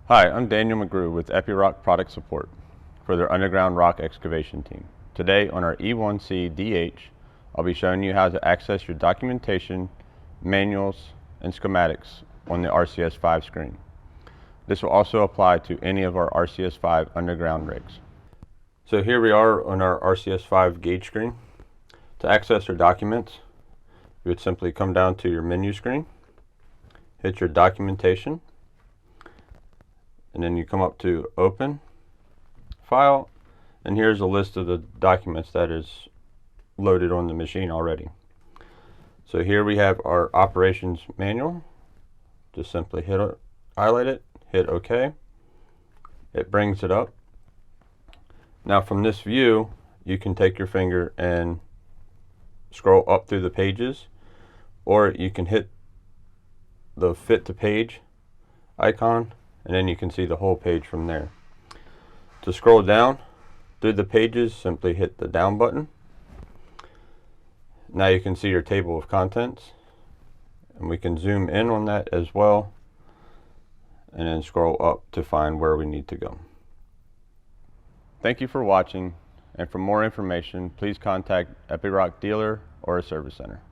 Hi, I'm Daniel McGrew with Epiroc Product Support for their underground rock excavation team. Today on our E1C DH, I'll be showing you how to access your documentation, manuals, and schematics on the RCS 5 screen. This will also apply to any of our RCS 5 underground rigs. So here we are on our RCS 5 gauge screen. To access our documents, you would simply come down to your menu screen, hit your documentation, and then you come up to Open, File, and here's a list of the documents that is loaded on the machine already. So here we have our operations manual. Just simply highlight it, hit OK. It brings it up. Now from this view, you can take your finger and scroll up through the pages, or you can hit the fit to page icon, and then you can see the whole page from there. To scroll down through the pages, simply hit the down button. Now you can see your table of contents, and we can zoom in on that as well, and then scroll up to find where we need to go. Thank you for watching, and for more information, please contact Epiroc dealer or a service center.